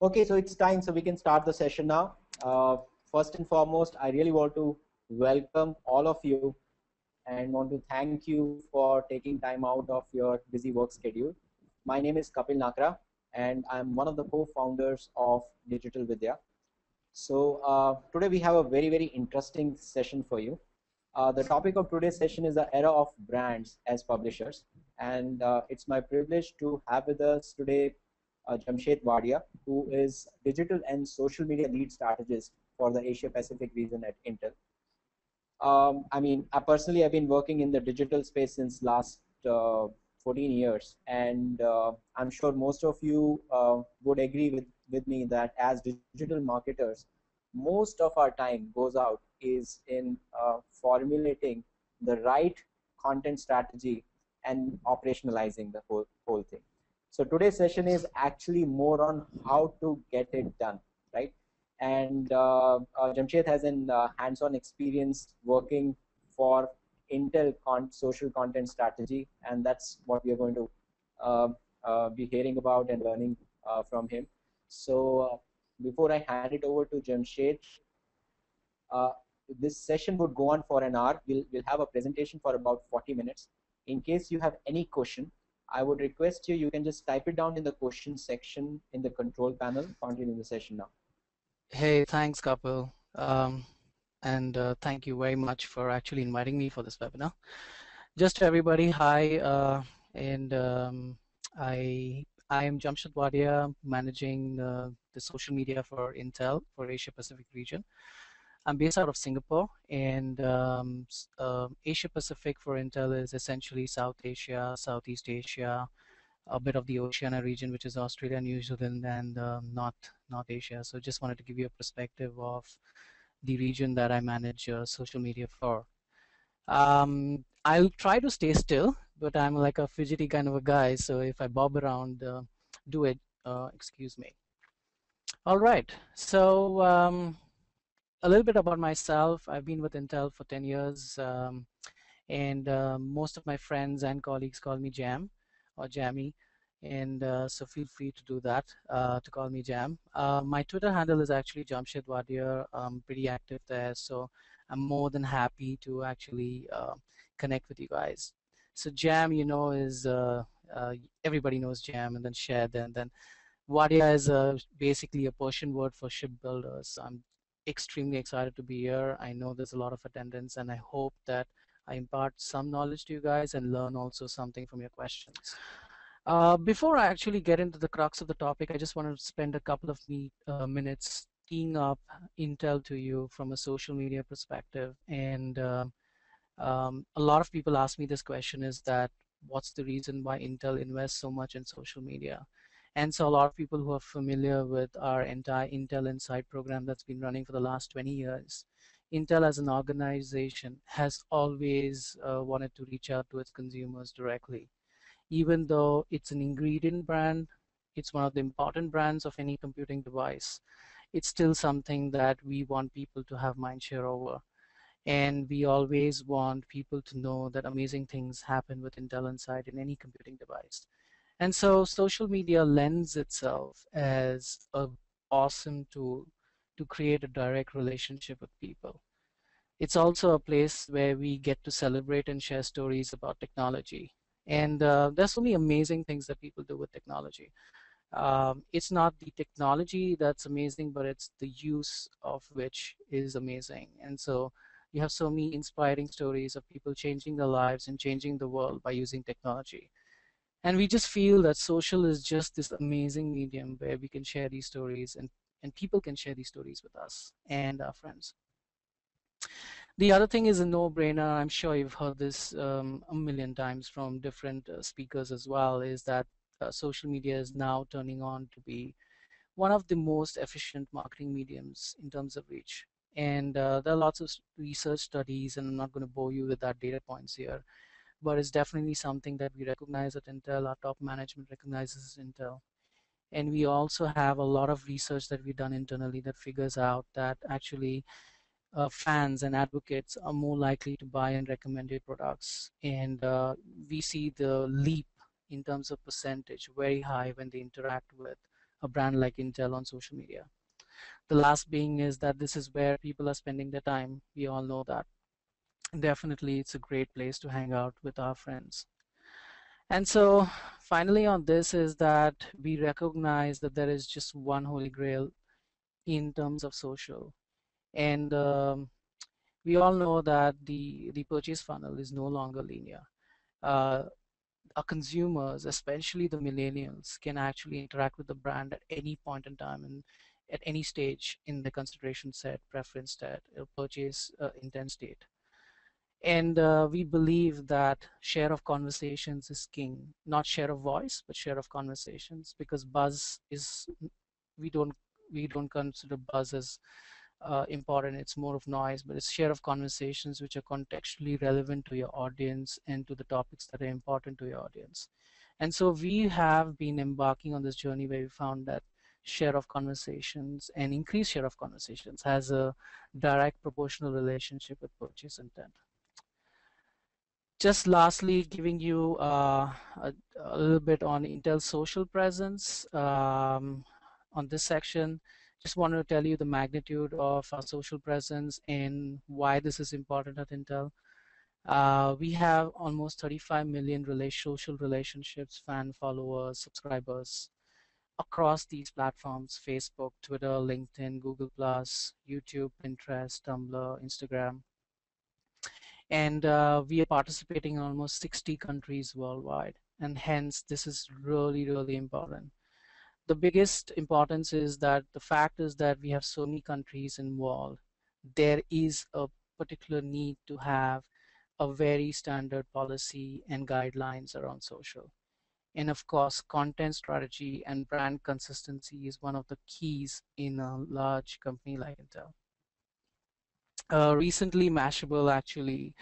Okay, so it's time, so we can start the session now. First and foremost, I really want to welcome all of you and want to thank you for taking time out of your busy work schedule. My name is Kapil Nakra, and I'm one of the co-founders of Digital Vidya. So today we have a very interesting session for you. The topic of today's session is the era of brands as publishers, and it's my privilege to have with us today Jamshed Wadia, who is digital and social media lead strategist for the Asia Pacific region at Intel. I mean, personally, I've been working in the digital space since last 14 years, and I'm sure most of you would agree with me that as digital marketers, most of our time goes out is in formulating the right content strategy and operationalizing the whole thing. So today's session is actually more on how to get it done, right? And Jamshed has an hands-on experience working for Intel social content strategy, and that's what we are going to uh, be hearing about and learning from him. So before I hand it over to Jamshed, uh, this session would go on for an hour. We'll have a presentation for about 40 minutes. In case you have any question, I would request you can just type it down in the question section in the control panel. Continue the session now. Hey, thanks, Kapil. And thank you very much for actually inviting me for this webinar. Just to everybody, hi, and I am Jamshed Wadia, managing the social media for Intel for Asia Pacific region. I'm based out of Singapore, and Asia Pacific for Intel is essentially South Asia, Southeast Asia, a bit of the Oceania region, which is Australia, New Zealand, and North Asia. So just wanted to give you a perspective of the region that I manage social media for. I'll try to stay still, but I'm like a fidgety kind of a guy. So if I bob around, do it. Excuse me. All right. So a little bit about myself. I've been with Intel for 10 years, and most of my friends and colleagues call me Jam or Jammy. And so feel free to do that, to call me Jam. My Twitter handle is actually Jamshed Wadia. I'm pretty active there, so I'm more than happy to actually connect with you guys. So Jam, is everybody knows Jam, and then Shed, and then Wadia is basically a Persian word for shipbuilders. So I'm extremely excited to be here. I know there's a lot of attendance, and I hope that I impart some knowledge to you guys and learn also something from your questions. Before I actually get into the crux of the topic, I just want to spend a couple of minutes teeing up Intel to you from a social media perspective. And a lot of people ask me this question is that what's the reason why Intel invests so much in social media? And so a lot of people who are familiar with our entire Intel Insight program that's been running for the last 20 years, Intel as an organization has always wanted to reach out to its consumers directly. Even though it's an ingredient brand, it's one of the important brands of any computing device, it's still something that we want people to have mindshare over. And we always want people to know that amazing things happen with Intel Inside in any computing device. And so social media lends itself as an awesome tool to create a direct relationship with people. It's also a place where we get to celebrate and share stories about technology. And there's so many amazing things that people do with technology. It's not the technology that's amazing, but it's the use of which is amazing. And so you have so many inspiring stories of people changing their lives and changing the world by using technology. And we just feel that social is just this amazing medium where we can share these stories, and people can share these stories with us and our friends. The other thing is a no-brainer. I'm sure you've heard this a million times from different speakers as well, is that social media is now turning on to be one of the most efficient marketing mediums in terms of reach. And there are lots of research studies, and I'm not going to bore you with that data points here, but it's definitely something that we recognize at Intel. Our top management recognizes Intel. And we also have a lot of research that we've done internally that figures out that actually fans and advocates are more likely to buy and recommend your products. And we see the leap in terms of percentage very high when they interact with a brand like Intel on social media. The last being is that this is where people are spending their time. We all know that. Definitely, it's a great place to hang out with our friends. And so, finally, on this is that we recognize that there is just one holy grail in terms of social. And we all know that the purchase funnel is no longer linear. Uh, our consumers, especially the millennials, can actually interact with the brand at any point in time and at any stage in the consideration set, preference set, or purchase intent state. And we believe that share of conversations is king, not share of voice, but share of conversations, because buzz is, we don't we don't consider buzz as important. It's more of noise, but it's share of conversations which are contextually relevant to your audience and to the topics that are important to your audience. And so we have been embarking on this journey where we found that share of conversations and increased share of conversations has a direct proportional relationship with purchase intent. Just lastly, giving you a little bit on Intel's social presence on this section. Just wanted to tell you the magnitude of our social presence and why this is important at Intel. We have almost 35 million social relationships, fan followers, subscribers across these platforms: Facebook, Twitter, LinkedIn, Google+, YouTube, Pinterest, Tumblr, Instagram. And we are participating in almost 60 countries worldwide, and hence this is really, really important. The biggest importance is that the fact is that we have so many countries involved. There is a particular need to have a very standard policy and guidelines around social. And of course, content strategy and brand consistency is one of the keys in a large company like Intel. Recently, Mashable actually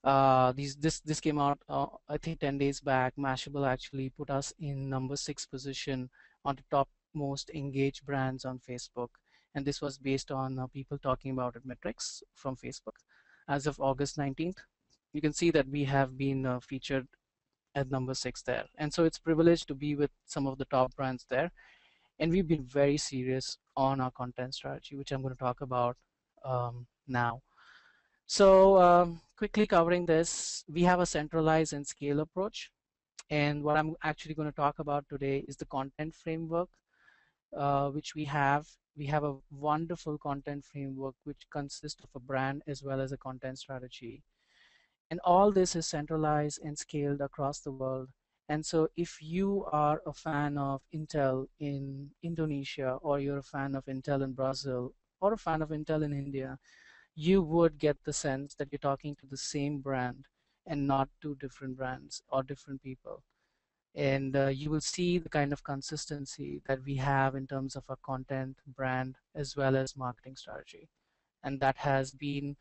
this came out I think 10 days back. Mashable actually put us in number 6 position on the top most engaged brands on Facebook, and this was based on people talking about it metrics from Facebook as of August 19th. You can see that we have been featured at number 6 there, and so it's privileged to be with some of the top brands there. And we've been very serious on our content strategy, which I'm going to talk about now. So quickly covering this, we have a centralized and scale approach. And what I'm actually going to talk about today is the content framework, which we have. We have a wonderful content framework which consists of a brand as well as a content strategy. And all this is centralized and scaled across the world. And so if you are a fan of Intel in Indonesia, or you're a fan of Intel in Brazil, or a fan of Intel in India, you would get the sense that you're talking to the same brand and not two different brands or different people. And you will see the kind of consistency that we have in terms of our content, brand, as well as marketing strategy. And that has been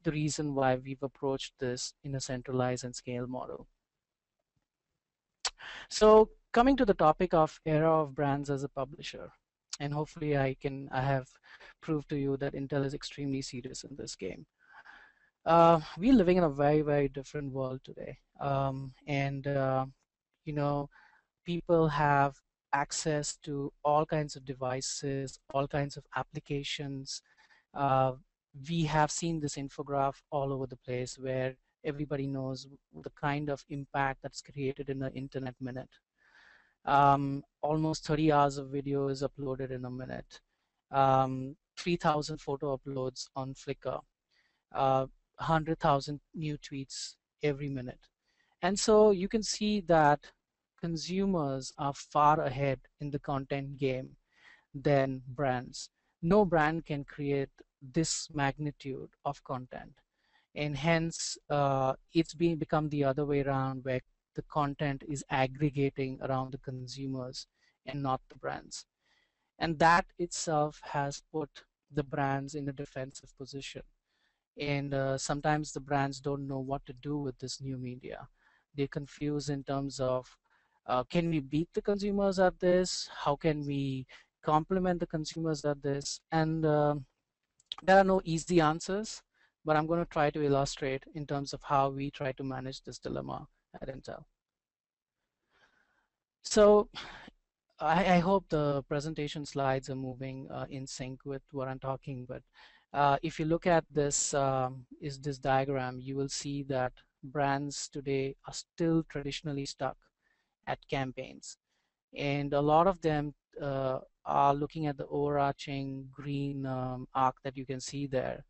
the reason why we've approached this in a centralized and scale model. So coming to the topic of era of brands as a publisher, and hopefully I have proved to you that Intel is extremely serious in this game. We're living in a very, very different world today. And, you know, people have access to all kinds of devices, all kinds of applications. Uh, we have seen this infograph all over the place where everybody knows the kind of impact that's created in an internet minute. Almost 30 hours of video is uploaded in a minute. 3,000 photo uploads on Flickr. 100,000 new tweets every minute. And so you can see that consumers are far ahead in the content game than brands. No brand can create this magnitude of content. And hence, it's become the other way around, where the content is aggregating around the consumers and not the brands. And that itself has put the brands in a defensive position. And sometimes the brands don't know what to do with this new media. They're confused in terms of, can we beat the consumers at this? How can we complement the consumers at this? And there are no easy answers, but I'm going to try to illustrate in terms of how we try to manage this dilemma at Intel. So I hope the presentation slides are moving in sync with what I'm talking. But if you look at this is this diagram, you will see that brands today are still traditionally stuck at campaigns, and a lot of them are looking at the overarching green arc that you can see there.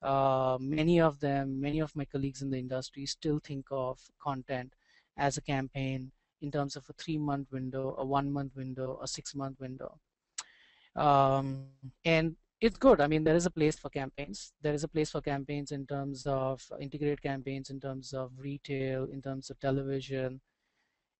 Many of my colleagues in the industry still think of content as a campaign in terms of a 3-month window, a 1-month window, a 6-month window. And it's good. I mean, there is a place for campaigns. There is a place for campaigns in terms of integrated campaigns, in terms of retail, in terms of television.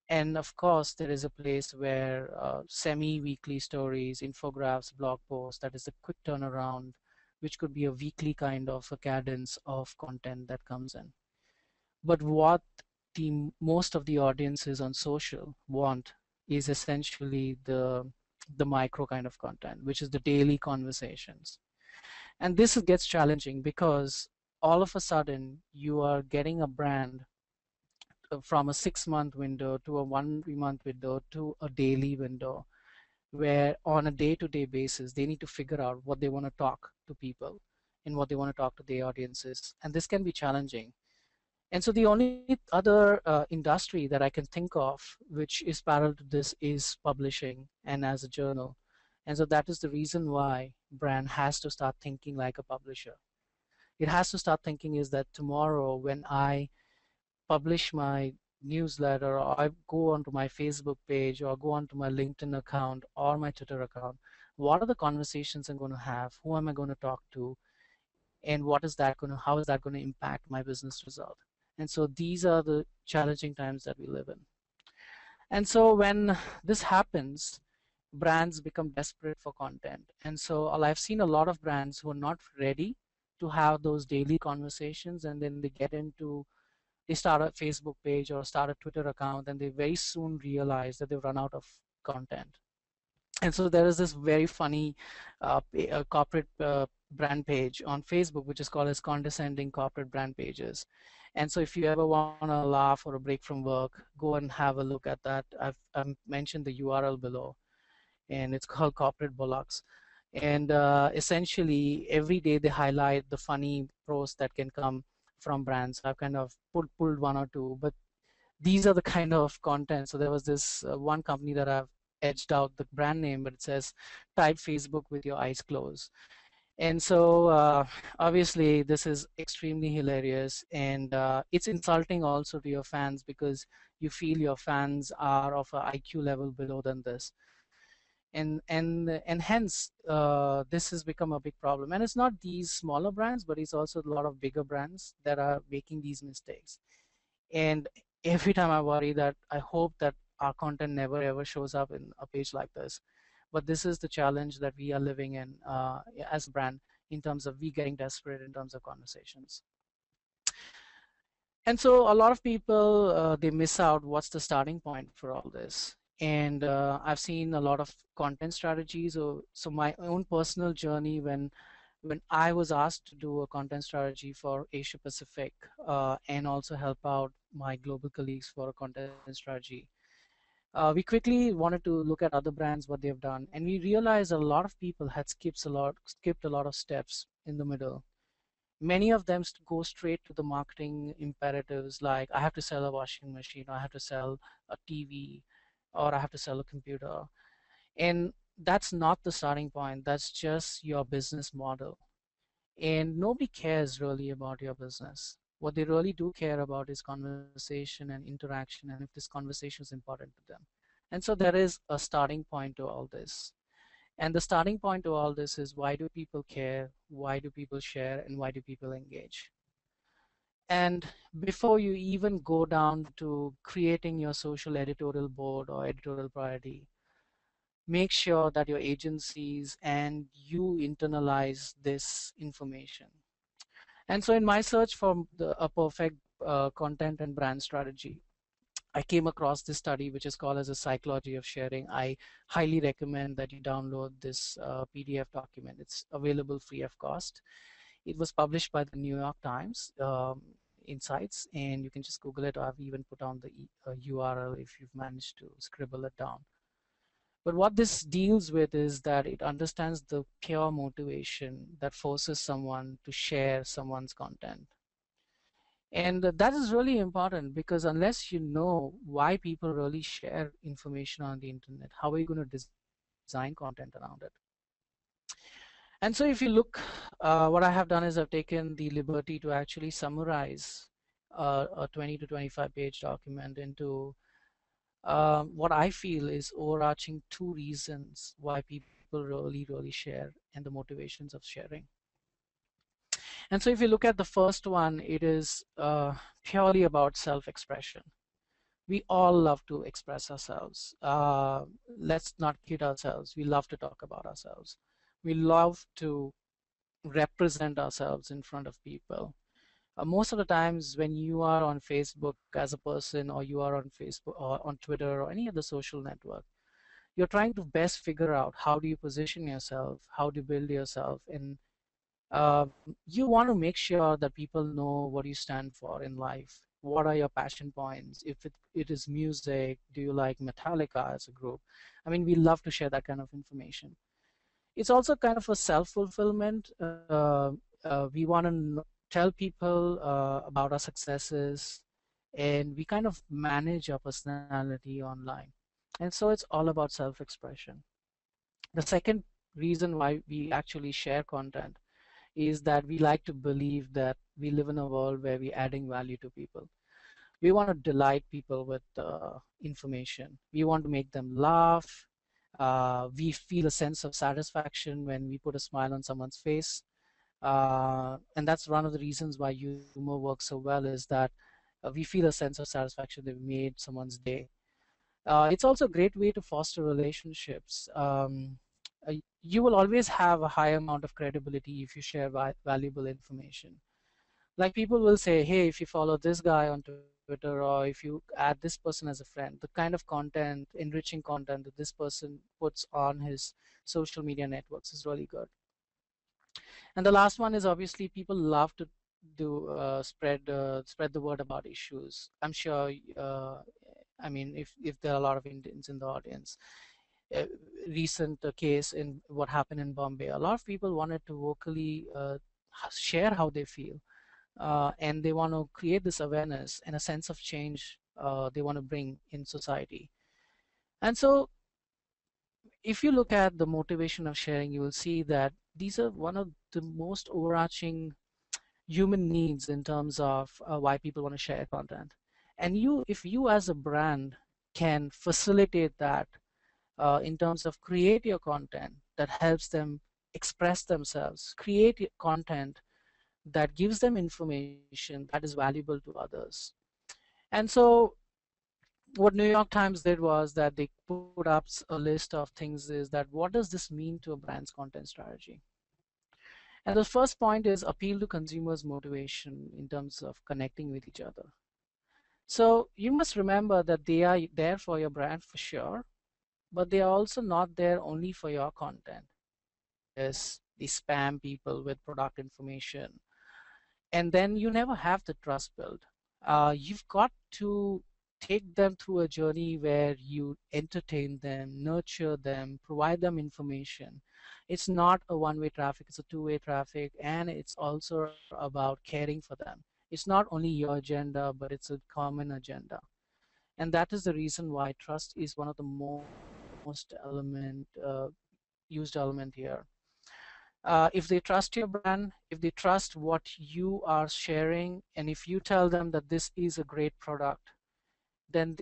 And of course, there is a place where semi-weekly stories, infographics, blog posts, that is a quick turnaround, which could be a weekly kind of a cadence of content that comes in. But what the most of the audiences on social want is essentially the micro kind of content, which is the daily conversations. And this gets challenging because all of a sudden you are getting a brand from a 6-month window to a 1 month window to a daily window, where on a day-to-day basis they need to figure out what they want to talk to people and what they want to talk to their audiences, and this can be challenging. And so the only other industry that I can think of which is parallel to this is publishing and as a journal. And so that is the reason why brand has to start thinking like a publisher. It has to start thinking is that tomorrow when I publish my newsletter, or I go onto my Facebook page, or go onto my LinkedIn account or my Twitter account, what are the conversations I'm going to have? Who am I going to talk to? And how is that going to impact my business result? And so these are the challenging times that we live in. And so when this happens, brands become desperate for content. And so I've seen a lot of brands who are not ready to have those daily conversations, and then they start a Facebook page or start a Twitter account, and they very soon realize that they've run out of content. And so there is this very funny corporate brand page on Facebook, which is called as condescending corporate brand pages. And so if you ever want to laugh or a break from work, go and have a look at that. I've mentioned the URL below, and it's called Corporate Bullocks. And essentially, every day they highlight the funny posts that can come from brands. I've kind of pulled one or two, but these are the kind of content. So there was this one company that I've edged out the brand name, but it says type Facebook with your eyes closed. And so obviously this is extremely hilarious, and it's insulting also to your fans, because you feel your fans are of a IQ level below than this. And hence this has become a big problem. And it's not these smaller brands, but it's also a lot of bigger brands that are making these mistakes. And every time I worry that I hope that our content never ever shows up in a page like this. But this is the challenge that we are living in as a brand, in terms of we getting desperate in terms of conversations. And so a lot of people, they miss out what's the starting point for all this. And I've seen a lot of content strategies. So my own personal journey, when I was asked to do a content strategy for Asia Pacific, and also help out my global colleagues for a content strategy, we quickly wanted to look at other brands, what they've done, and we realized a lot of people had skipped a lot of steps in the middle. Many of them go straight to the marketing imperatives, like I have to sell a washing machine, or I have to sell a TV, or I have to sell a computer. And that's not the starting point. That's just your business model. And nobody cares really about your business. What they really do care about is conversation and interaction, and if this conversation is important to them. And so there is a starting point to all this. And the starting point to all this is, why do people care? Why do people share? And why do people engage? And before you even go down to creating your social editorial board or editorial priority, make sure that your agencies and you internalize this information. And so in my search for a perfect content and brand strategy, I came across this study, which is called as a psychology of sharing. I highly recommend that you download this PDF document. It's available free of cost. It was published by the New York Times Insights, and you can just Google it. I've even put on the URL if you've managed to scribble it down. But what this deals with is that it understands the pure motivation that forces someone to share someone's content. And that is really important, because unless you know why people really share information on the internet, how are you going to design content around it? And so if you look, what I have done is I've taken the liberty to actually summarize a 20 to 25 page document into what I feel is overarching two reasons why people really share and the motivations of sharing. And so if you look at the first one, it is purely about self-expression. We all love to express ourselves. Let's not kid ourselves. We love to talk about ourselves. We love to represent ourselves in front of people. Most of the times when you are on Facebook as a person, or you are on Facebook or on Twitter or any other social network, you're trying to best figure out how do you position yourself, how do you build yourself, and you want to make sure that people know what you stand for in life. What are your passion points? If it is music, do you like Metallica as a group? I mean, we love to share that kind of information. It's also kind of a self-fulfillment. We want to tell people about our successes, and we kind of manage our personality online. And so it's all about self-expression. The second reason why we actually share content is that we like to believe that we live in a world where we're adding value to people. We want to delight people with information. We want to make them laugh. We feel a sense of satisfaction when we put a smile on someone's face. And that's one of the reasons why humor works so well, is that we feel a sense of satisfaction that we made someone's day. It's also a great way to foster relationships. You will always have a high amount of credibility if you share valuable information. Like, people will say, hey, if you follow this guy on Twitter, or if you add this person as a friend, the kind of content, enriching content that this person puts on his social media networks is really good. And the last one is, obviously, people love to do spread the word about issues. I'm sure, I mean, if there are a lot of Indians in the audience, uh, recent case in what happened in Bombay, a lot of people wanted to vocally share how they feel, and they want to create this awareness and a sense of change they want to bring in society. And so if you look at the motivation of sharing, you will see that these are one of the most overarching human needs in terms of why people want to share content. And if you as a brand can facilitate that in terms of create your content that helps them express themselves, create content that gives them information that is valuable to others. And so what New York Times did was that they put up a list of things, is that what does this mean to a brand's content strategy? And the first point is appeal to consumers' motivation in terms of connecting with each other. So you must remember that they are there for your brand for sure, but they are also not there only for your content. Yes, they spam people with product information, and then you never have the trust built. You've got to take them through a journey where you entertain them, nurture them, provide them information. It's not a one-way traffic, it's a two-way traffic, and it's also about caring for them. It's not only your agenda, but it's a common agenda. And that is the reason why trust is one of the used element here. If they trust your brand, if they trust what you are sharing, and if you tell them that this is a great product, then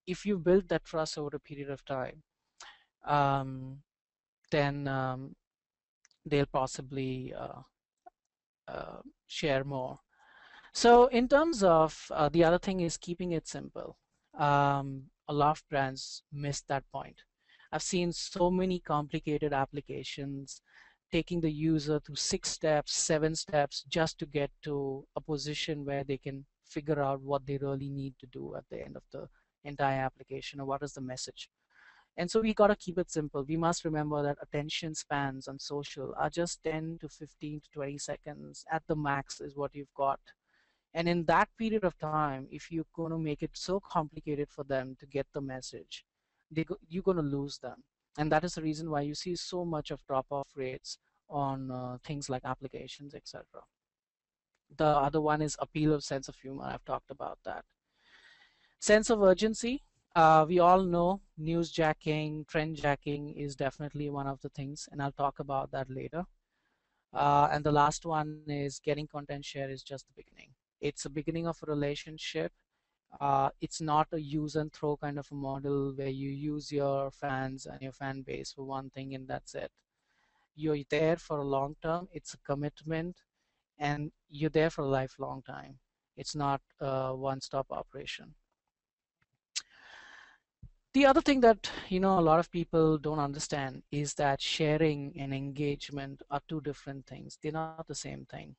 if you build that trust over a period of time, um, then they'll possibly share more. So in terms of the other thing is keeping it simple. A lot of brands miss that point. I've seen so many complicated applications taking the user through 6 steps, 7 steps, just to get to a position where they can figure out what they really need to do at the end of the entire application, or what is the message. And so we got to keep it simple. We must remember that attention spans on social are just 10 to 15 to 20 seconds at the max is what you've got. And in that period of time, if you're going to make it so complicated for them to get the message, you're going to lose them. And that is the reason why you see so much of drop-off rates on things like applications, etc. The other one is appeal of sense of humor. I've talked about that. Sense of urgency. We all know news jacking, trend jacking is definitely one of the things, and I'll talk about that later. And the last one is getting content share is just the beginning. It's a beginning of a relationship. It's not a use and throw kind of a model where you use your fans and your fan base for one thing and that's it. You're there for a long term. It's a commitment, and you're there for a lifelong time. It's not a one-stop operation. The other thing that a lot of people don't understand is that sharing and engagement are two different things. They're not the same thing.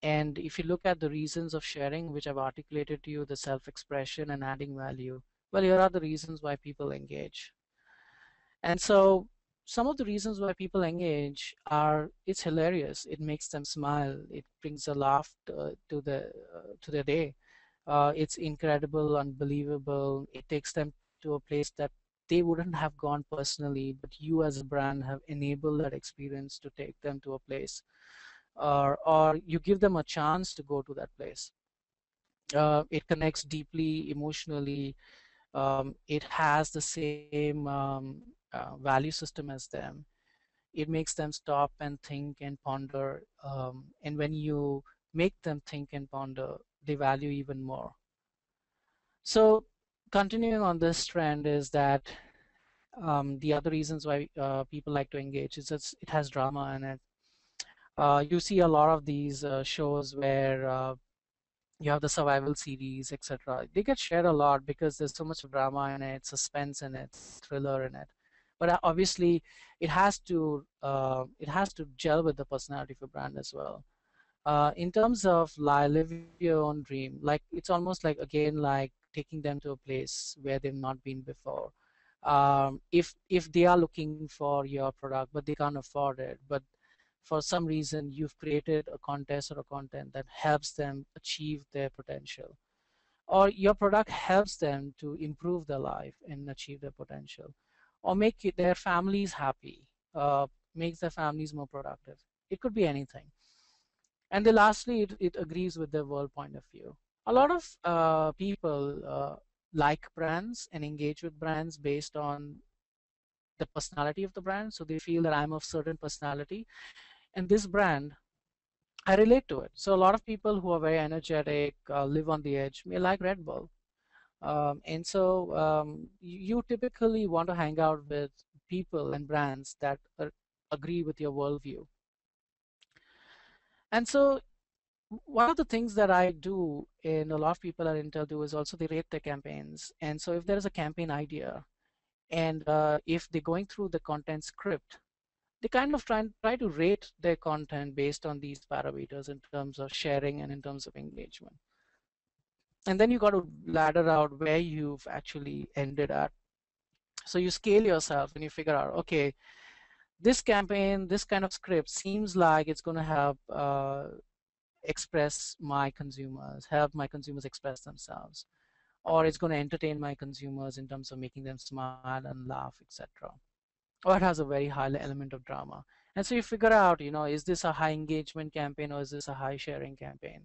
And if you look at the reasons of sharing, which I've articulated to you, the self-expression and adding value, well, here are the reasons why people engage. And so some of the reasons why people engage are it's hilarious. It makes them smile. It brings a laugh to their day. It's incredible, unbelievable. It takes them to a place that they wouldn't have gone personally, but you as a brand have enabled that experience to take them to a place, or you give them a chance to go to that place. It connects deeply emotionally. It has the same value system as them. It makes them stop and think and ponder. And when you make them think and ponder, they value even more. So continuing on this trend is that the other reasons why people like to engage is it has drama in it. You see a lot of these shows where you have the survival series, etc. They get shared a lot because there's so much of drama in it, suspense in it, thriller in it. But obviously, it has to gel with the personality of a brand as well. In terms of live your own dream, like it's almost like again like taking them to a place where they've not been before. If they are looking for your product but they can't afford it, but for some reason you've created a contest or a content that helps them achieve their potential, or your product helps them to improve their life and achieve their potential, or make their families happy, makes their families more productive. It could be anything. And then lastly, it agrees with their world point of view. A lot of people like brands and engage with brands based on the personality of the brand. So they feel that I'm of certain personality, and this brand, I relate to it. So a lot of people who are very energetic, live on the edge, may like Red Bull. And so you typically want to hang out with people and brands that agree with your worldview. And so one of the things that I do, and a lot of people at Intel do, is also they rate their campaigns. And so if there is a campaign idea, and if they're going through the content script, they kind of try to rate their content based on these parameters in terms of sharing and in terms of engagement. And then you got to ladder out where you've actually ended at. So you scale yourself and you figure out, okay, this campaign, this kind of script seems like it's going to help express my consumers, help my consumers express themselves, or it's going to entertain my consumers in terms of making them smile and laugh, etc. Or it has a very high element of drama. And so you figure out, is this a high engagement campaign or is this a high sharing campaign?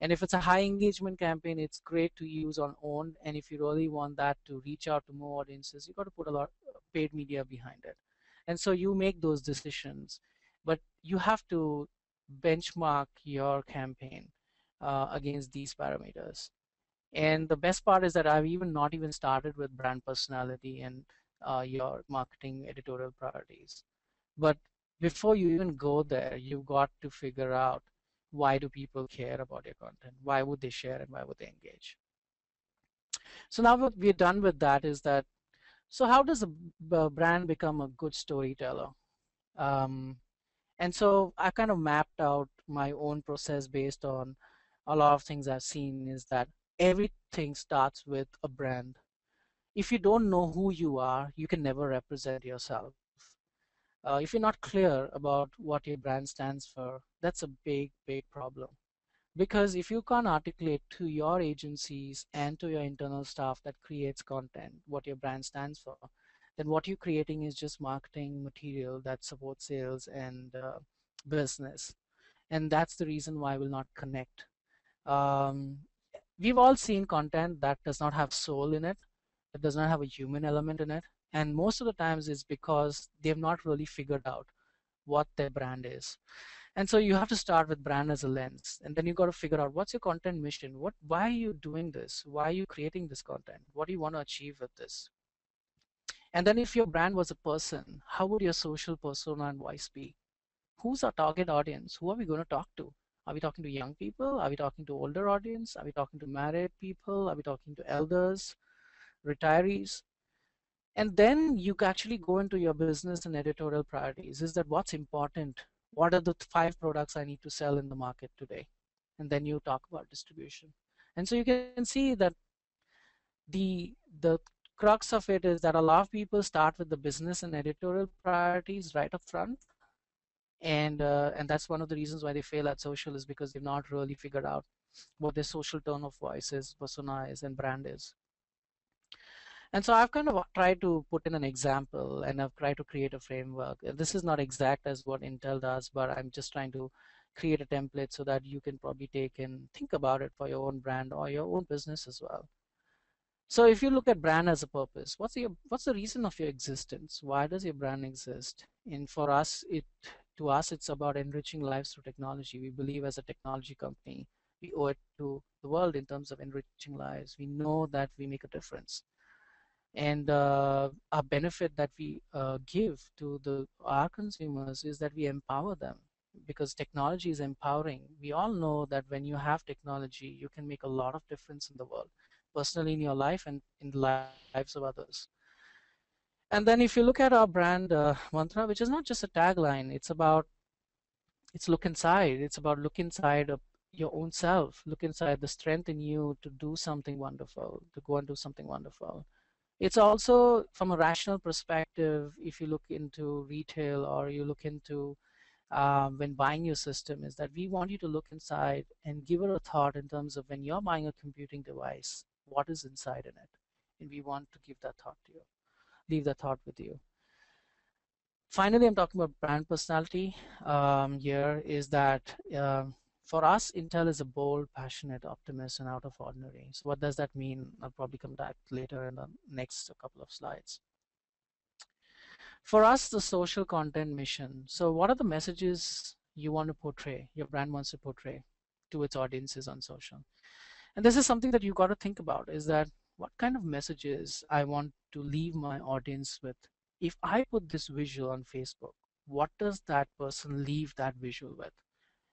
And if it's a high engagement campaign, it's great to use on owned. And if you really want that to reach out to more audiences, you got to put a lot of paid media behind it. And so you make those decisions, but you have to benchmark your campaign against these parameters. And the best part is that I've even not even started with brand personality and your marketing editorial priorities. But before you even go there, you've got to figure out, why do people care about your content? Why would they share and why would they engage? So now what we're done with that is that, so how does a brand become a good storyteller? Um, and so I kind of mapped out my own process based on a lot of things I've seen is that everything starts with a brand. If you don't know who you are, you can never represent yourself. If you're not clear about what your brand stands for, that's a big, big problem. Because if you can't articulate to your agencies and to your internal staff that creates content what your brand stands for, then what you're creating is just marketing material that supports sales and business. And that's the reason why we'll not connect. Um, we've all seen content that does not have soul in it, that does not have a human element in it. And most of the times it's because they've not really figured out what their brand is. And so you have to start with brand as a lens, and then you got to figure out what's your content mission, why are you doing this, why are you creating this content, what do you want to achieve with this. And then if your brand was a person, how would your social persona and voice be? Who's our target audience? Who are we going to talk to? Are we talking to young people? Are we talking to older audience? Are we talking to married people? Are we talking to elders, retirees? And then you actually go into your business and editorial priorities. Is that what's important? What are the 5 products I need to sell in the market today? And then you talk about distribution. And so you can see that the crux of it is that a lot of people start with the business and editorial priorities right up front, and that's one of the reasons why they fail at social, is because they've not really figured out what their social tone of voice is, persona is, and brand is. And so I've kind of tried to put in an example, and I've tried to create a framework. This is not exact as what Intel does, but I'm just trying to create a template so that you can probably take and think about it for your own brand or your own business as well. So if you look at brand as a purpose, what's the reason of your existence? Why does your brand exist? And for us, to us it's about enriching lives through technology. We believe as a technology company, we owe it to the world in terms of enriching lives. We know that we make a difference, and our benefit that we give to our consumers is that we empower them, because technology is empowering. We all know that when you have technology, you can make a lot of difference in the world, personally in your life and in the lives of others. And then if you look at our brand mantra, which is not just a tagline, it's look inside. It's about look inside of your own self, look inside the strength in you to do something wonderful, to go and do something wonderful. It's also from a rational perspective. If you look into retail or you look into when buying your system, is that we want you to look inside and give it a thought in terms of when you're buying a computing device, what is inside in it, and we want to give that thought to you, leave that thought with you. Finally, I'm talking about brand personality. Here is that for us, Intel is a bold, passionate, optimist, and out of ordinary. So what does that mean? I'll probably come back later in the next couple of slides. For us, the social content mission. So what are the messages you want to portray, your brand wants to portray to its audiences on social? And this is something that you got to think about, is that what kind of messages I want to leave my audience with. If I put this visual on Facebook, what does that person leave that visual with?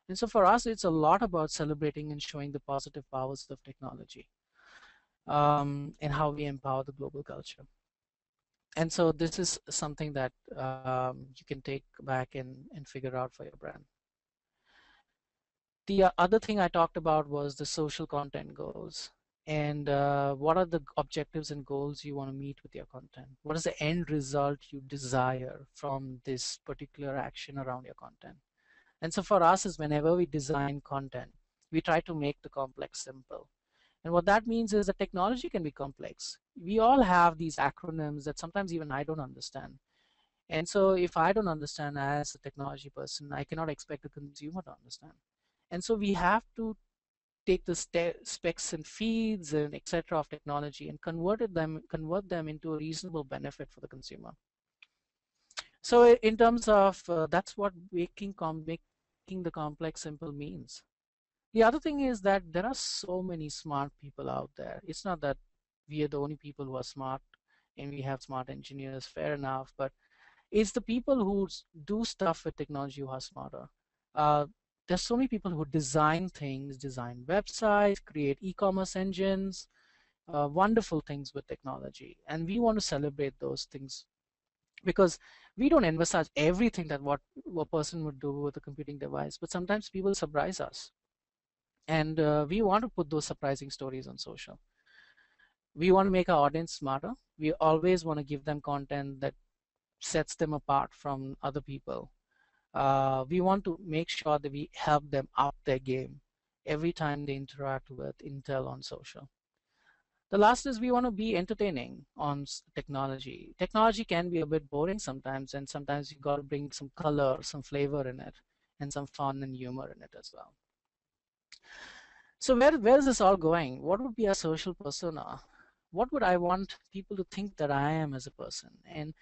And so for us, it's a lot about celebrating and showing the positive powers of technology, and how we empower the global culture. And so this is something that you can take back and figure out for your brand. The other thing I talked about was the social content goals. And what are the objectives and goals you want to meet with your content? What is the end result you desire from this particular action around your content? And so for us is whenever we design content, we try to make the complex simple. And what that means is that technology can be complex. We all have these acronyms that sometimes even I don't understand. And so if I don't understand as a technology person, I cannot expect the consumer to understand. And so we have to take the specs and feeds and etc. of technology and convert them into a reasonable benefit for the consumer. So in terms of that's what making the complex simple means. The other thing is that there are so many smart people out there. It's not that we are the only people who are smart and we have smart engineers, fair enough, but it's the people who do stuff with technology who are smarter. Uh, there's so many people who design things, design websites, create e-commerce engines, wonderful things with technology. And we want to celebrate those things, because we don't emphasize everything that what a person would do with a computing device, but sometimes people surprise us. And we want to put those surprising stories on social. We want to make our audience smarter. We always want to give them content that sets them apart from other people. We want to make sure that we help them up their game every time they interact with Intel on social. The last is we want to be entertaining on technology. Technology can be a bit boring sometimes, and sometimes you got to bring some color, some flavor in it, and some fun and humor in it as well. So where is this all going? What would be a social persona? What would I want people to think that I am as a person? And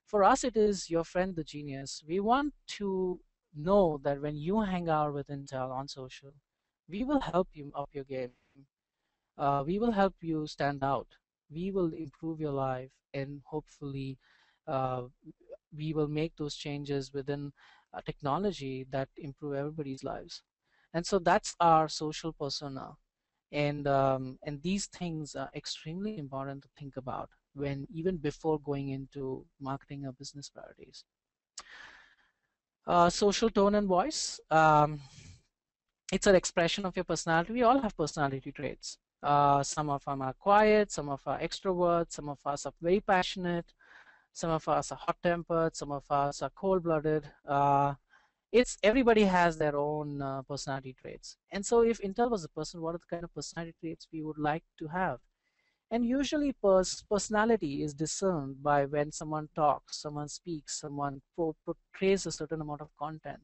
for us, it is your friend, the genius. We want to know that when you hang out with Intel on social, we will help you up your game. We will help you stand out. We will improve your life, and hopefully, uh, we will make those changes within technology that improve everybody's lives. And so that's our social persona. And these things are extremely important to think about when even before going into marketing or business priorities. Social tone and voice. It's an expression of your personality. We all have personality traits. Some of them are quiet, some of us are extroverts, some of us are very passionate, some of us are hot-tempered, some of us are cold-blooded. It's everybody has their own personality traits. And so if Intel was a person, what are the kind of personality traits we would like to have? And usually personality is discerned by when someone talks, someone speaks, someone portrays a certain amount of content.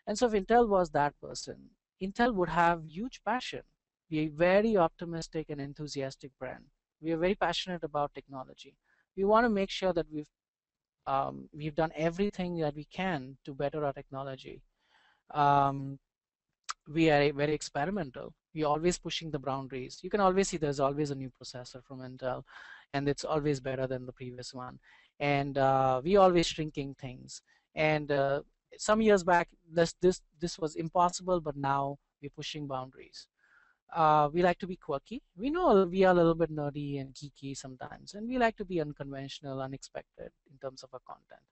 And so if Intel was that person, Intel would have huge passion, be a very optimistic and enthusiastic brand. We are very passionate about technology. We want to make sure that we've done everything that we can to better our technology. Um, we are very experimental. We're always pushing the boundaries. You can always see there's always a new processor from Intel, and it's always better than the previous one. And we always shrinking things. And some years back, this was impossible, but now we're pushing boundaries. We like to be quirky. We know we are a little bit nerdy and geeky sometimes, and we like to be unconventional, unexpected in terms of our content.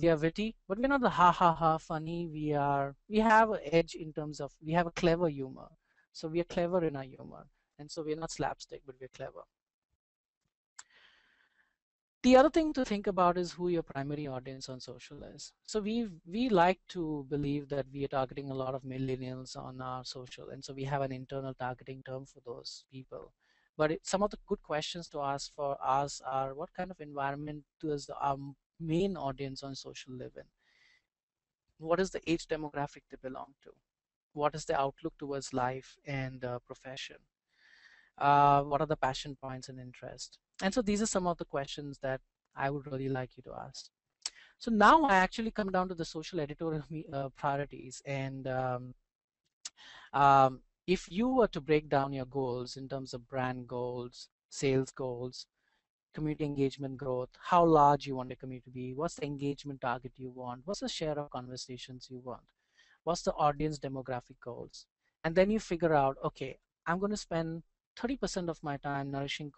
We are witty, but we're not the ha ha ha funny. We have an edge in terms of we have a clever humor. So we are clever in our humor, and so we're not slapstick, but we're clever. The other thing to think about is who your primary audience on social is. So we like to believe that we are targeting a lot of millennials on our social, and so we have an internal targeting term for those people. But some of the good questions to ask for us are what kind of environment does our main audience on social live in? What is the age demographic they belong to? What is the outlook towards life and profession? What are the passion points and interest? And so these are some of the questions that I would really like you to ask. So now I actually come down to the social editorial priorities. And if you were to break down your goals in terms of brand goals, sales goals, community engagement growth, how large you want the community to be, what's the engagement target you want, what's the share of conversations you want, what's the audience demographic goals, and then you figure out, okay, I'm going to spend 30% of my time nourishing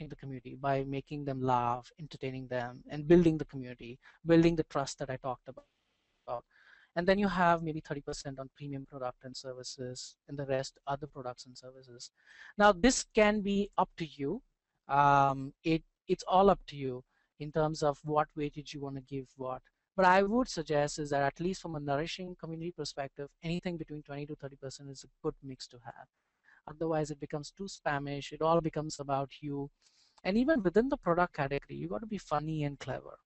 the community by making them laugh, entertaining them, and building the community, building the trust that I talked about. And then you have maybe 30% on premium product and services, and the rest other products and services. Now this can be up to you. It's all up to you in terms of what weightage you want to give what. But I would suggest is that at least from a nourishing community perspective, anything between 20 to 30% is a good mix to have. Otherwise, it becomes too spamish. It all becomes about you. And even within the product category, you got to be funny and clever.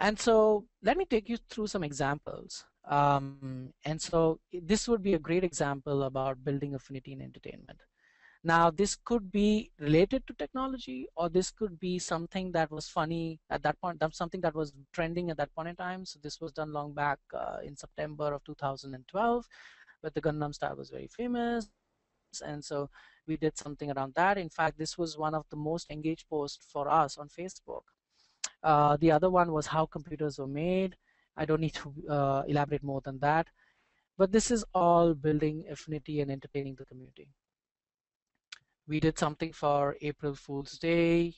And so let me take you through some examples. And so this would be a great example about building affinity in entertainment. Now, this could be related to technology, or this could be something that was funny at that point, something that was trending at that point in time. So this was done long back in September of 2012, where the Gangnam Style was very famous. And so we did something around that. In fact, this was one of the most engaged posts for us on Facebook. The other one was how computers were made. I don't need to elaborate more than that. But this is all building affinity and entertaining the community. We did something for April Fool's Day,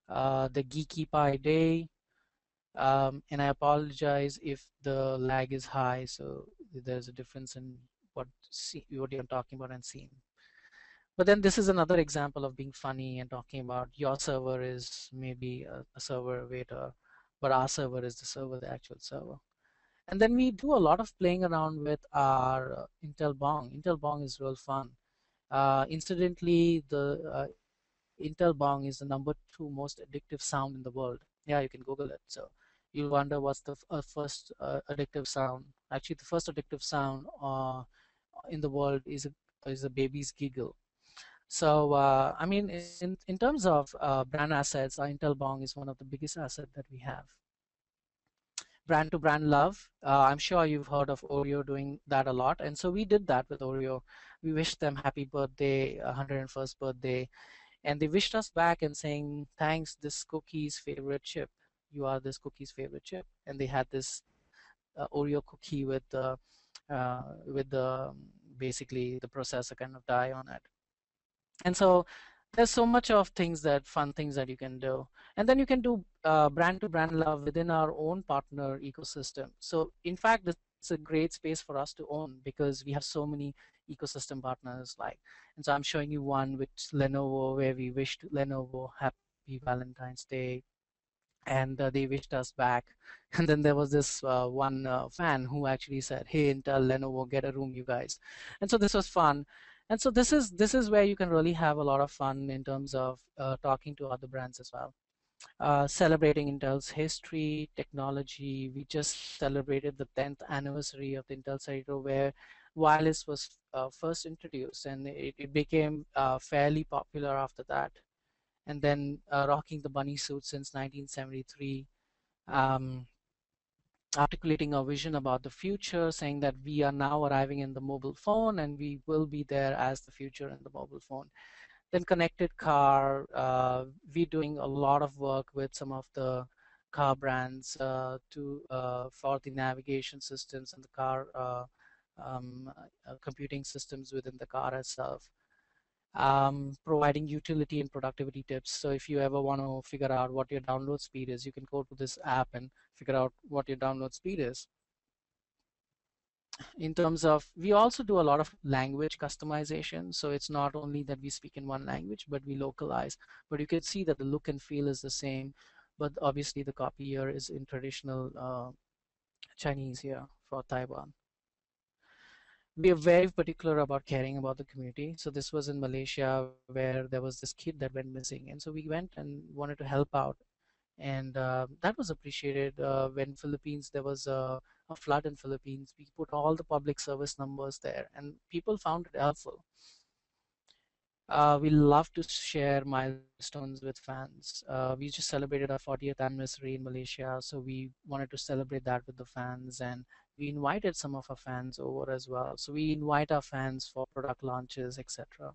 the Geeky Pie Day, and I apologize if the lag is high, so there's a difference in what you're talking about and seeing. But then this is another example of being funny and talking about your server is maybe a server waiter, but our server is the server, the actual server. And then we do a lot of playing around with our Intel Bong. Intel Bong is real fun. Incidentally, the Intel Bong is the number 2 most addictive sound in the world. Yeah, you can Google it. So you'll wonder what's the first addictive sound. Actually, the first addictive sound in the world is a baby's giggle. So I mean, in terms of brand assets, our Intel Bong is one of the biggest asset that we have. Brand to brand love. I'm sure you've heard of Oreo doing that a lot, and so we did that with Oreo. We wished them happy birthday, 101st birthday, and they wished us back and saying, "Thanks, this cookie's favorite chip. You are this cookie's favorite chip." And they had this Oreo cookie with the basically the processor kind of die on it. And so there's so much of things that fun things that you can do, and then you can do brand to brand love within our own partner ecosystem. So in fact, it's a great space for us to own because we have so many ecosystem partners, like, and so I'm showing you one with Lenovo where we wished Lenovo happy Valentine's Day, and they wished us back. And then there was this one fan who actually said, "Hey, Intel, Lenovo, get a room, you guys." And so this was fun. And so this is where you can really have a lot of fun in terms of talking to other brands as well. Celebrating Intel's history, technology. We just celebrated the 10th anniversary of the Intel Cerato, where wireless was first introduced, and it became fairly popular after that. And then rocking the bunny suit since 1973, um, articulating a vision about the future, saying that we are now arriving in the mobile phone and we will be there as the future in the mobile phone. Then connected car, we're doing a lot of work with some of the car brands to for the navigation systems and the car computing systems within the car itself, providing utility and productivity tips. So if you ever want to figure out what your download speed is, you can go to this app and figure out what your download speed is. In terms of, we also do a lot of language customization. So it's not only that we speak in one language, but we localize. But you can see that the look and feel is the same. But obviously the copy here is in traditional Chinese here for Taiwan. We are very particular about caring about the community. So this was in Malaysia where there was this kid that went missing, and so we went and wanted to help out, and that was appreciated. When Philippines, there was a flood in Philippines, we put all the public service numbers there, and people found it helpful. We love to share milestones with fans. We just celebrated our 40th anniversary in Malaysia, so we wanted to celebrate that with the fans, and we invited some of our fans over as well. So we invite our fans for product launches, etc.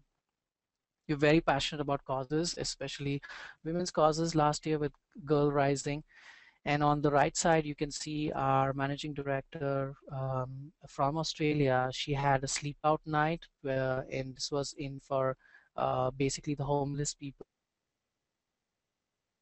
We're very passionate about causes, especially women's causes last year with Girl Rising. And on the right side, you can see our managing director from Australia. She had a sleep out night, and this was in for basically the homeless people in Australia. And she basically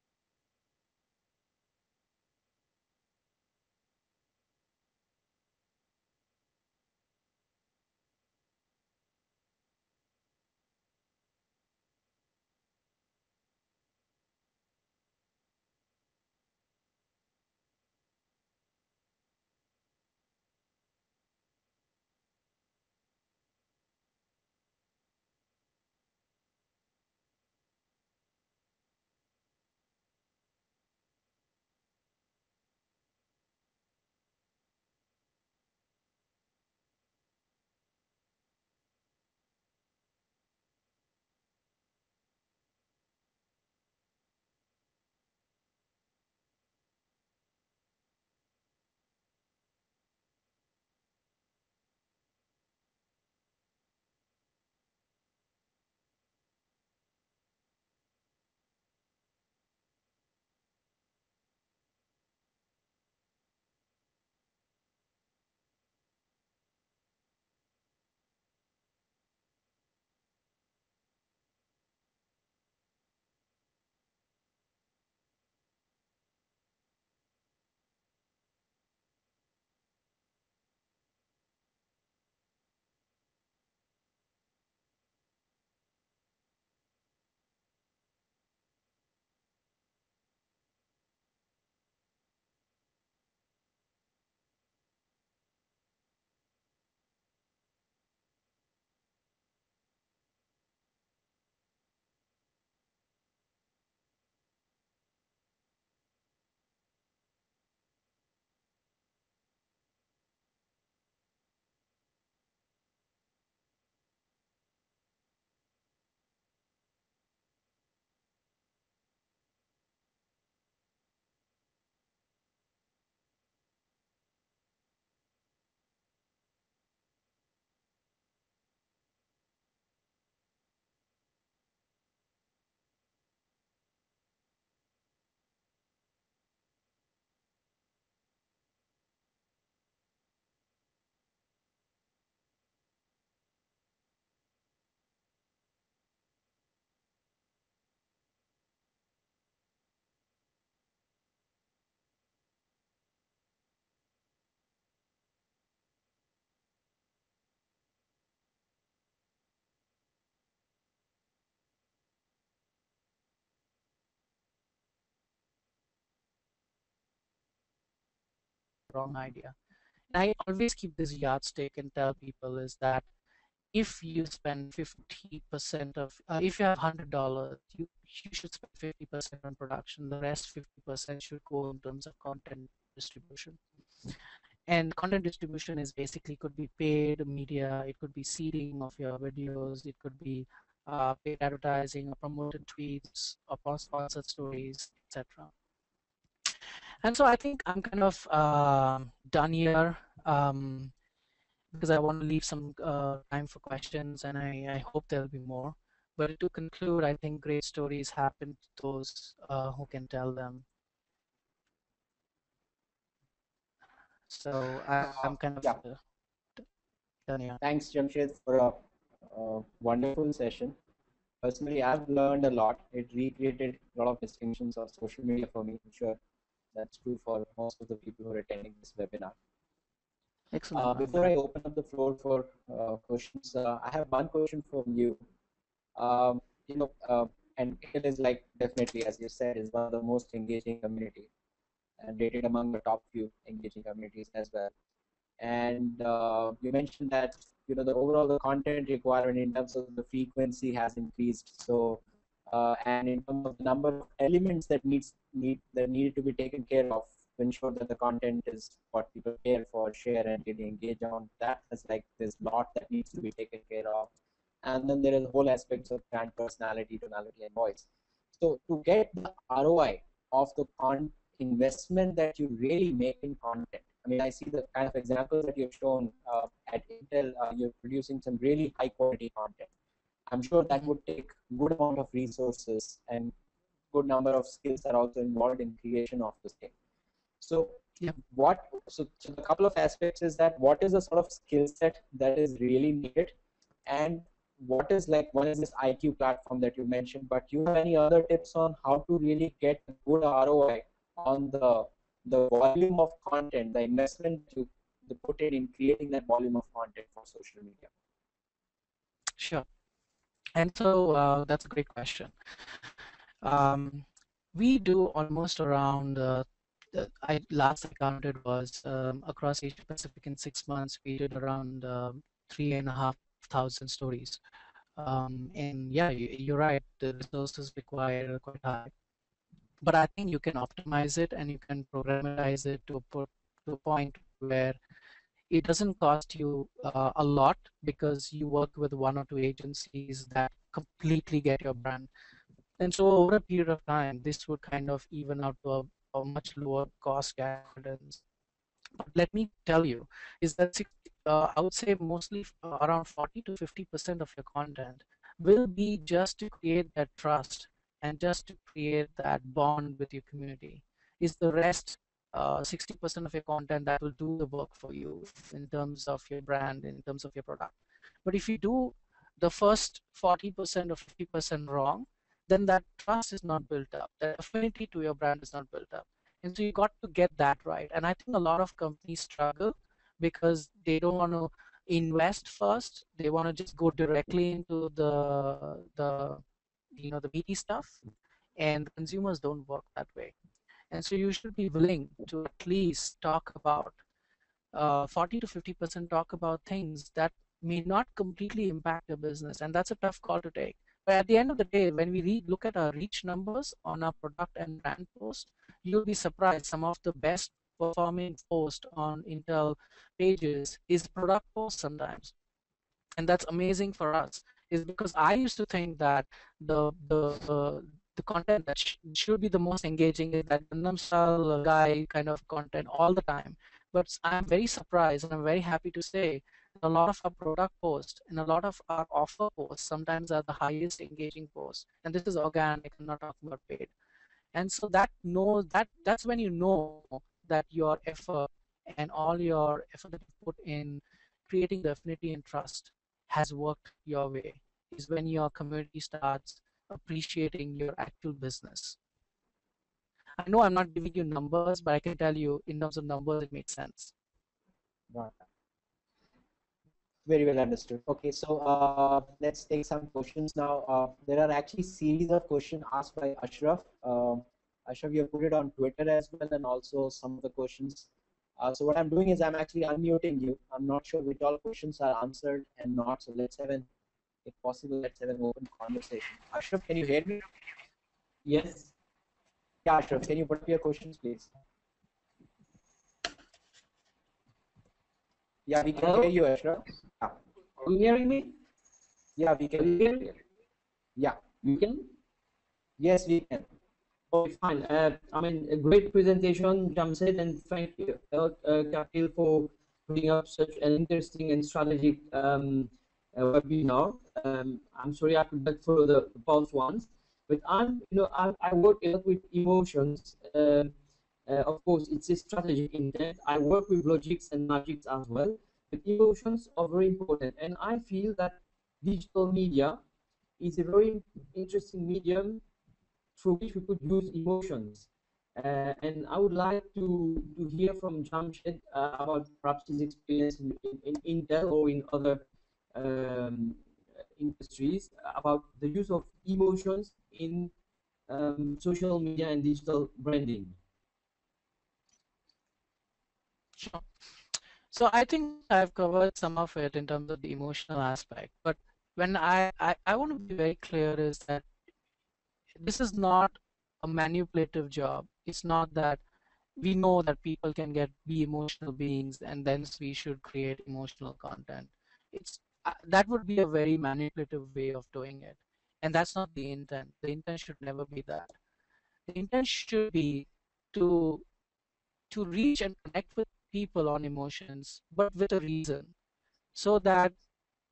wrong idea. And I always keep this yardstick and tell people is that if you spend 50% of, if you have $100, you should spend 50% on production. The rest 50% should go in terms of content distribution. And content distribution is basically could be paid media, it could be seeding of your videos, it could be paid advertising or promoted tweets or sponsored stories, etc. And so I think I'm kind of done here. Because I want to leave some time for questions, and I hope there'll be more. But to conclude, I think great stories happen to those who can tell them. So I'm kind of Yeah. done here. Thanks, Jamshed, for a wonderful session. Personally, I've learned a lot. It recreated a lot of distinctions of social media for me. I'm sure that's true for most of the people who are attending this webinar. Excellent. I'm Before glad. I open up the floor for questions, I have one question from you. Um, and it is like definitely, as you said, is one of the most engaging community and rated among the top few engaging communities as well. And you mentioned that the overall the content requirement in terms of the frequency has increased. So and in terms of the number of elements that needed to be taken care of to ensure that the content is what people care for, share, and really engage on. That is like there's a lot that needs to be taken care of. And then there is whole aspects of brand personality, tonality, and voice. So to get the ROI of the investment that you really make in content. I mean, I see the kind of examples that you've shown at Intel. You're producing some really high quality content. I'm sure that would take good amount of resources, and good number of skills are also involved in creation of the same. So so the couple of aspects is that what is the sort of skill set that is really needed, and what is like one is this IQ platform that you mentioned, but you have any other tips on how to really get a good ROI on the volume of content, the investment you put in creating that volume of content for social media? Sure. And so that's a great question. We do almost around, last I counted was across Asia Pacific in 6 months, we did around 3,500 stories. And yeah, you're right, the resources required are quite high. But I think you can optimize it and you can programmatize it to a point where it doesn't cost you a lot, because you work with one or two agencies that completely get your brand. And so over a period of time, this would kind of even out to a much lower cost guidance. But let me tell you, is that I would say mostly around 40 to 50% of your content will be just to create that trust and just to create that bond with your community. Is the rest 60% of your content that will do the work for you in terms of your brand, in terms of your product. But if you do the first 40% or 50% wrong, then that trust is not built up. That affinity to your brand is not built up. And so you got to get that right. And I think a lot of companies struggle because they don't want to invest first. They want to just go directly into the meaty stuff, and consumers don't work that way. And so you should be willing to at least talk about 40 to 50% talk about things that may not completely impact your business, and that's a tough call to take. But at the end of the day, when we look at our reach numbers on our product and brand post, you'll be surprised. Some of the best performing post on Intel pages is product post sometimes, and that's amazing for us. Is because I used to think that the content that should be the most engaging is that Gangnam Style guy kind of content all the time. But I'm very surprised and I'm very happy to say a lot of our product posts and a lot of our offer posts sometimes are the highest engaging posts. And this is organic, I'm not talking about paid. And so that's when you know that your effort and all your effort that you put in creating the affinity and trust has worked your way, is when your community starts appreciating your actual business. I know I'm not giving you numbers, but I can tell you in terms of numbers, it makes sense. Right. Very well understood. Okay, so let's take some questions now. There are actually series of questions asked by Ashraf. Ashraf, you have put it on Twitter as well, and also some of the questions So what I'm doing is I'm actually unmuting you. I'm not sure which all questions are answered and not. So let's have an, if possible, let's have an open conversation. Ashraf, can you hear me? Yes. Yeah, Ashraf, can you put up your questions, please? Yeah, we can Hello? hear you, Ashraf. Yeah, Are you hearing me? yeah, we Are can you hear hearing? you. Yeah, You can? yes, we can. Okay, fine. I mean, a great presentation, Jamshed, and thank you, Kapil, for putting up such an interesting and strategic webinar. I'm sorry I could not follow the past ones, but I work a lot with emotions. Of course, it's a strategic intent. I work with logics and magics as well, but emotions are very important, and I feel that digital media is a very interesting medium through which we could use emotions. And I would like to hear from Jamshed about perhaps his experience in Intel or in other um, industries about the use of emotions in social media and digital branding. Sure. So I think I've covered some of it in terms of the emotional aspect. But when I want to be very clear is that this is not a manipulative job. It's not that we know that people can be emotional beings and then we should create emotional content. It's that would be a very manipulative way of doing it. And that's not the intent. The intent should never be that. The intent should be to to reach and connect with people on emotions, but with a reason, so that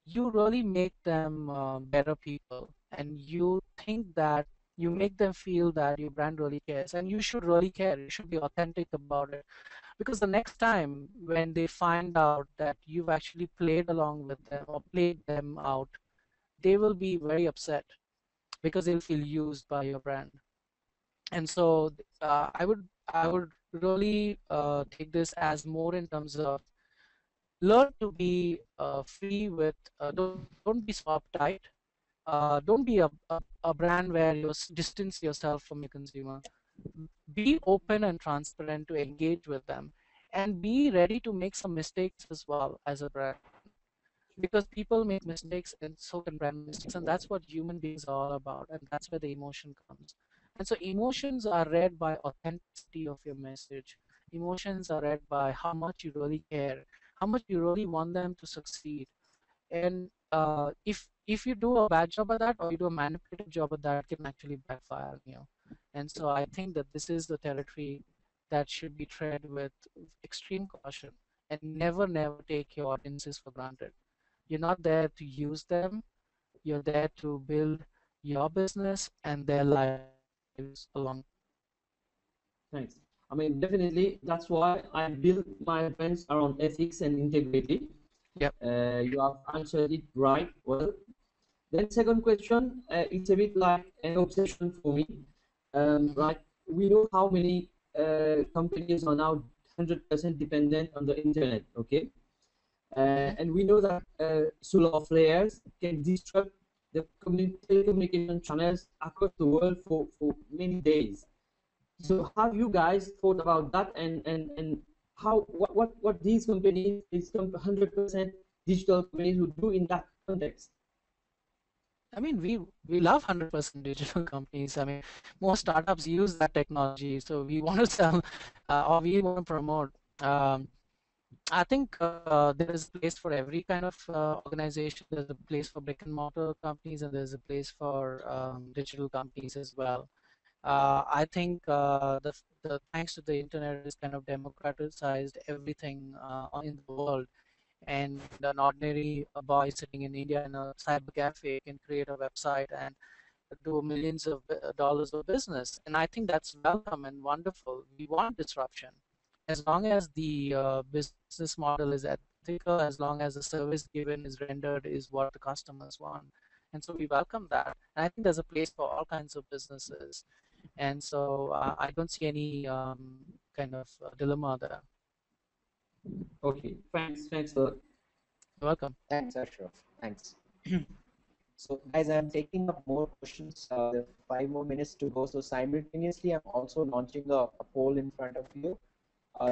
you really make them better people, and you think that you make them feel that your brand really cares, and you should really care. You should be authentic about it, because the next time when they find out that you've actually played along with them or played them out, they will be very upset because they'll feel used by your brand. And so I would really take this as more in terms of learn to be free with don't be so uptight. Don't be a brand where you distance yourself from your consumer. Be open and transparent to engage with them, and be ready to make some mistakes as well as a brand, because people make mistakes and so can brand make mistakes, and that's what human beings are all about, and that's where the emotion comes. And so emotions are read by authenticity of your message. Emotions are read by how much you really care, how much you really want them to succeed. And if you do a bad job at that, or you do a manipulative job at that, it can actually backfire on you. And so I think that this is the territory that should be tread with extreme caution, and never take your audiences for granted. You're not there to use them, you're there to build your business and their lives along the way. Thanks. I mean, definitely, that's why I build my brands around ethics and integrity. Yep. You have answered it right well. Then second question, it's a bit like an obsession for me. Mhm. Like we know how many companies are now 100% dependent on the internet, okay? Mhm. And we know that solar flares can disrupt the telecommunication channels across the world for many days. So Mhm. have you guys thought about that, and how what these companies, these 100% digital companies would do in that context? I mean, we love 100% digital companies. I mean, most startups use that technology, so we want to sell or we want to promote. Um, I think there is a place for every kind of organization. There's a place for brick and mortar companies, and there's a place for digital companies as well. I think the thanks to the internet, it has kind of democratized everything in the world, and an ordinary boy sitting in India in a cyber cafe can create a website and do millions of dollars of business. And I think that's welcome and wonderful. We want disruption. As long as the business model is ethical, as long as the service given is rendered is what the customers want. And so we welcome that. And I think there's a place for all kinds of businesses. And so I don't see any kind of dilemma there. Okay, thanks a lot. You're welcome. Thanks, Ashraf. Thanks. So, guys, I'm taking up more questions. There are 5 more minutes to go. So, simultaneously, I'm also launching a poll in front of you.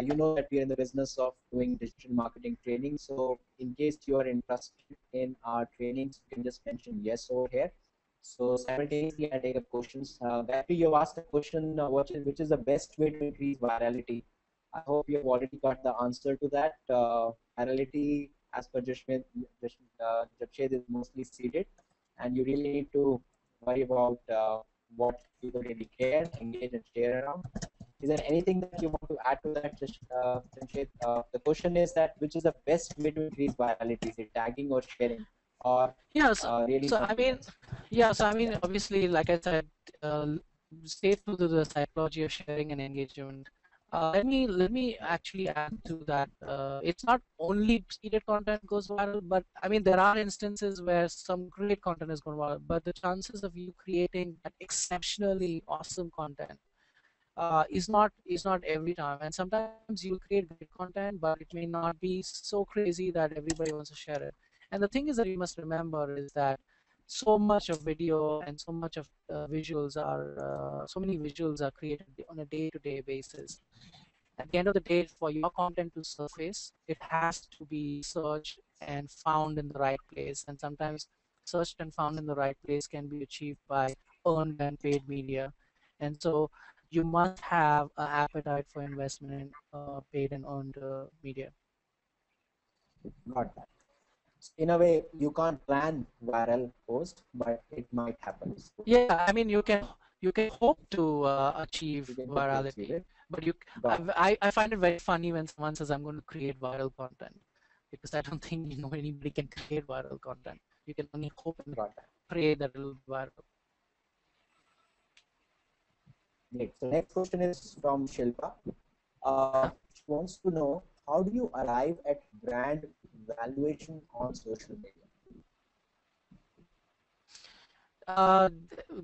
You know that we are in the business of doing digital marketing training. So in case you are interested in our trainings, you can just mention yes over here. So simultaneously, I take up questions. Gayatri, you asked a question, which is the best way to increase virality. I hope you have already got the answer to that. Virality, as per Jamshed, is mostly seeded, and you really need to worry about what people really care, engage, and share around. Is there anything that you want to add to that, Jamshed? The question is that which is the best way to increase virality? Is it tagging or sharing, or Yeah, so, really so I something mean, else? yeah, so I mean, obviously, like I said, stay true to the psychology of sharing and engagement. Let me actually add to that. It's not only seeded content goes viral, but I mean there are instances where some great content is going viral, but the chances of you creating that exceptionally awesome content is not every time, and sometimes you'll create great content but it may not be so crazy that everybody wants to share it. And the thing is that you must remember is that so much of video and so much of so many visuals are created on a day-to-day basis. At the end of the day, for your content to surface, it has to be searched and found in the right place. And sometimes searched and found in the right place can be achieved by earned and paid media. And so you must have an appetite for investment in paid and earned media. Got that. So in a way, you can't plan viral post, but it might happen. So Yeah, I mean you can hope to you achieve can hope to achieve virality, it. but you Got I find it very funny when someone says I'm going to create viral content, because I don't think anybody can create viral content. You can only hope and got that. pray that it will be viral. Great. So next question is from Shilpa. Yeah. She wants to know, how do you arrive at brand valuation on social media?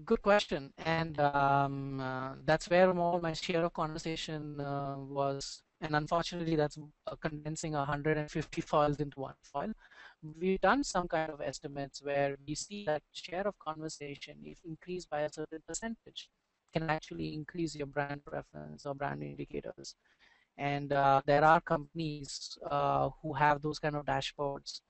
Good question, and that's where all my share of conversation was. And unfortunately, that's condensing 150 files into one file. We've done some kind of estimates where we see that share of conversation, if increased by a certain percentage, can actually increase your brand preference or brand indicators. And there are companies who have those kind of dashboards.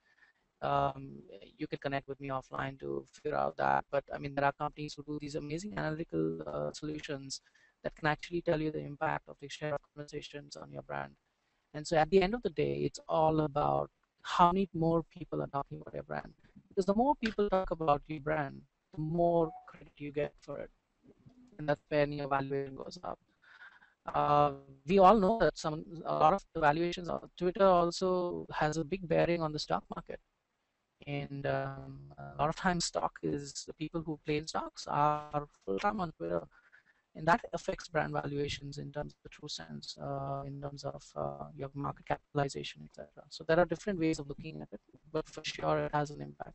You can connect with me offline to figure out that. But I mean, there are companies who do these amazing analytical solutions that can actually tell you the impact of the share of conversations on your brand. And so at the end of the day, it's all about how many more people are talking about your brand. Because the more people talk about your brand, the more credit you get for it. And that's when your valuation goes up. We all know that a lot of the valuations of Twitter also has a big bearing on the stock market. And a lot of times stock is the people who play in stocks are full time on Twitter, and that affects brand valuations in terms of the true sense, in terms of your market capitalization, etc. So there are different ways of looking at it, but for sure it has an impact.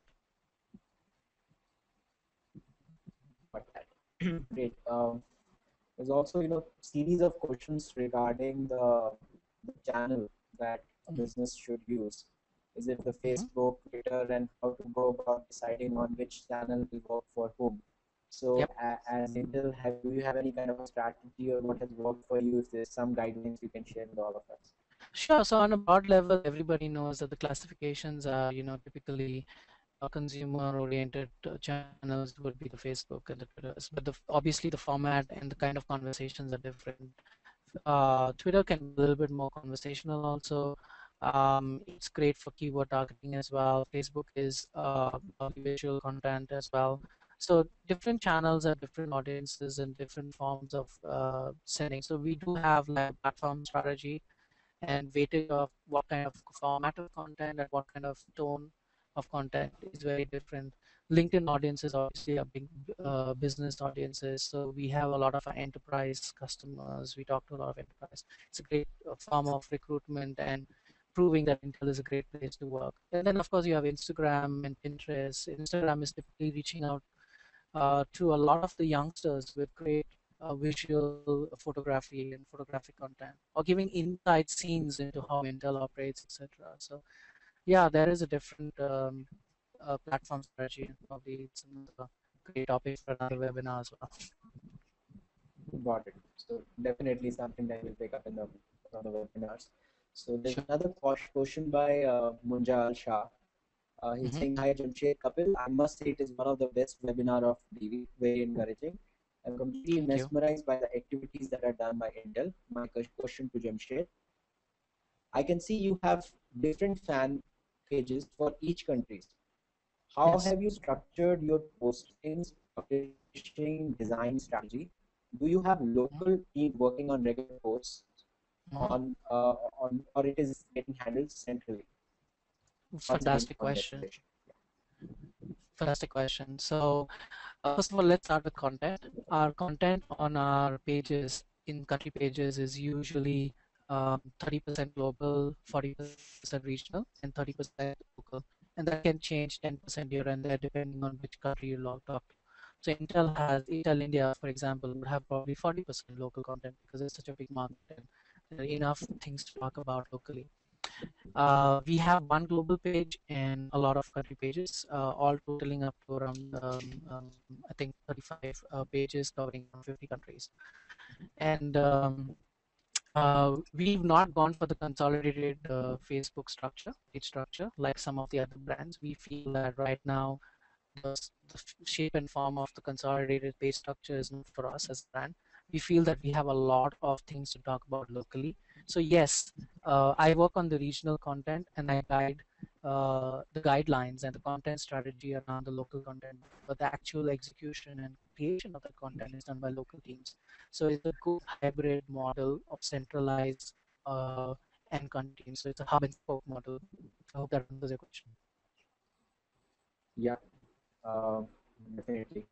Got that. Great. There's also, series of questions regarding the channel that a Mm-hmm. business should use. Is it the Mm-hmm. Facebook, Twitter, and how to go about deciding on which channel will work for whom? So, Yep. as Intel, do you have any kind of a strategy or what has worked for you? If there's some guidelines you can share with all of us. Sure. So on a broad level, everybody knows that the classifications are, typically consumer-oriented channels would be the Facebook and the Twitters, but obviously the format and the kind of conversations are different. Twitter can be a little bit more conversational also. It's great for keyword targeting as well. Facebook is visual content as well. So different channels have different audiences and different forms of sending. So we do have like a platform strategy and weightage of what kind of format of content and what kind of tone of content is very different. LinkedIn audiences obviously are big business audiences, so we have a lot of enterprise customers. We talk to a lot of enterprise. It's a great form of recruitment and proving that Intel is a great place to work. And then of course you have Instagram and Pinterest. Instagram is typically reaching out to a lot of the youngsters with great visual photography and photographic content, or giving inside scenes into how Intel operates, etc. So yeah, there is a different platform strategy, and probably it's another great topic for another webinar as well. Got it. So definitely something that we'll pick up in the on the webinars. So there's Sure. another question by Munjal Shah. He's Mm-hmm. saying, "Hi Jamshed, Kapil. I must say it is one of the best webinar of DV. Very encouraging. I'm completely Thank you. mesmerized by the activities that are done by Intel. My question to Jamshed: I can see you have different fan pages for each countries. How Yes. have you structured your postings, publishing, design strategy? Do you have local team working on regular posts Mm-hmm. on or it is getting handled centrally? Once again Fantastic on question. destination. Fantastic question. So, first of all, let's start with content. Our content on our pages, in country pages, is usually 30% global, 40% regional, and 30% local. And that can change 10% here and there depending on which country you log talk to. So Intel India, for example, would have probably 40% local content because it's such a big market and there are enough things to talk about locally. We have one global page and a lot of country pages, all totaling up to around, I think, 35 pages covering around 50 countries. And we've not gone for the consolidated Facebook structure, page structure, like some of the other brands. We feel that right now the shape and form of the consolidated page structure is not for us as a brand. We feel that we have a lot of things to talk about locally. So yes, I work on the regional content and I guide the guidelines and the content strategy around the local content, but the actual execution and creation of the content is done by local teams. So it's a good hybrid model of centralized and country teams. So it's a hub and spoke model. I hope that answers your question. Yeah, uh, definitely.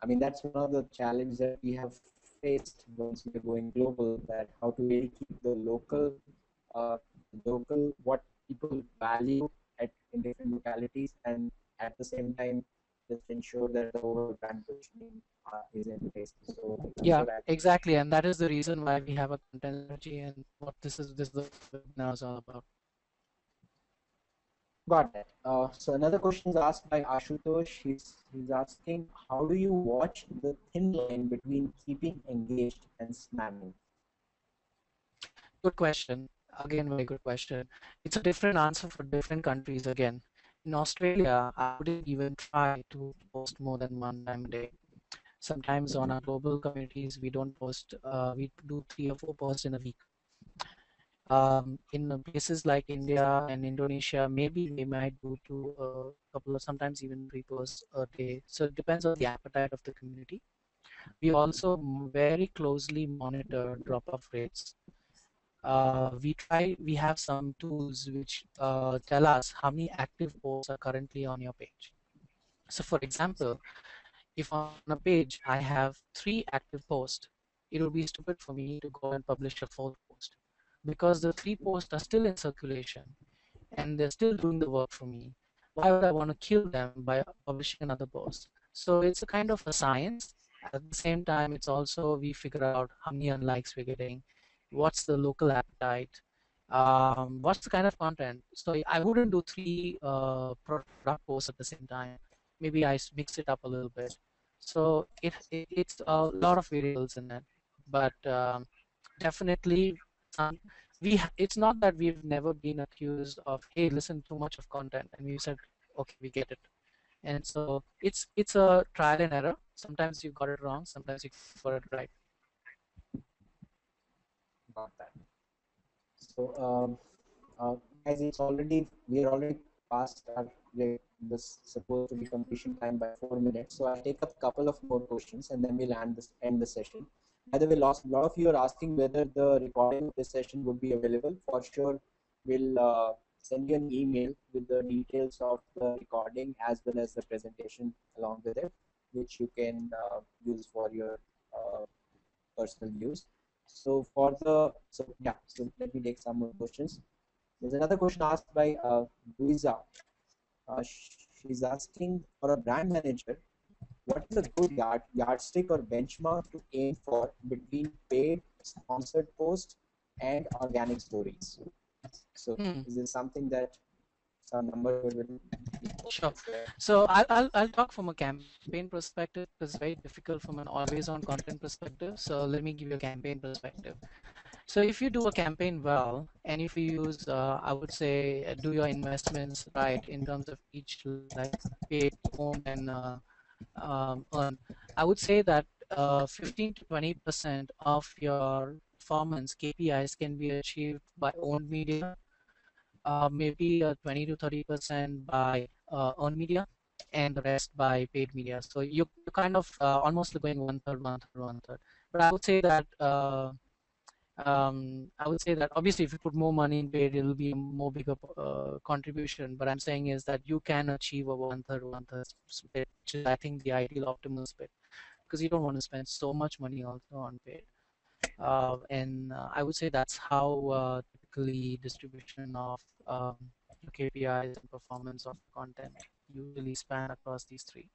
I mean, that's one of the challenges that we have faced once we are going global, that how to really keep the local, what people value in different localities, and at the same time, just ensure that the overall brand positioning is in place. So I'm Yeah, sure that. exactly, and that is the reason why we have a content strategy, and what this is the webinar is all about. Got that. So another question is asked by Ashutosh. He's asking, how do you watch the thin line between keeping engaged and spamming? Good question. Again, very good question. It's a different answer for different countries. Again, in Australia, I wouldn't even try to post more than one time a day. Sometimes on our global communities, we don't post. We do 3 or 4 posts in a week. In places like India and Indonesia, maybe we might do a couple of, sometimes even 3 posts a day. So it depends on the appetite of the community. We also very closely monitor drop-off rates. We have some tools which tell us how many active posts are currently on your page. So for example, if on a page I have 3 active posts, it would be stupid for me to go and publish a fourth post because the 3 posts are still in circulation and they're still doing the work for me. Why would I want to kill them by publishing another post? So it's a kind of a science. At the same time, it's also we figure out how many unlikes we're getting, what's the local appetite, what's the kind of content. So I wouldn't do 3 product posts at the same time. Maybe I mix it up a little bit. So it's a lot of variables in it, but definitely some it's not that we've never been accused of, hey, listen, too much of content, and we've said, okay, we get it. And so it's a trial and error. Sometimes you got it wrong, sometimes you got it right. Got that. So, guys, we are already past our this supposed to be completion time by 4 minutes. So I'll take a couple of more questions and then we'll end the session. By the way, a lot of you are asking whether the recording of this session would be available. For sure, we'll send you an email with the details of the recording as well as the presentation along with it, which you can use for your uh, personal use. So let me take some more questions. There's another question asked by Luisa. She's asking, for a brand manager, what is a good yardstick or benchmark to aim for between paid, sponsored posts and organic stories? So Hmm. is this something that some numbers you will Sure. share? So I'll talk from a campaign perspective. It's very difficult from an always on content perspective. So let me give you a campaign perspective. So if you do a campaign well, and if you use, I would say, do your investments right in terms of each like paid, owned, and earned, I would say that 15 to 20% of your performance KPIs can be achieved by owned media, maybe 20 to 30% by earned media, and the rest by paid media. So you're kind of almost going one third, one third, one third. But I would say that obviously if you put more money in paid, it'll be a more bigger contribution. But I'm saying is that you can achieve a one third split, which is I think the ideal optimal split, because you don't want to spend so much money also on paid. And I would say that's how typically distribution of your KPIs and performance of content usually span across these three.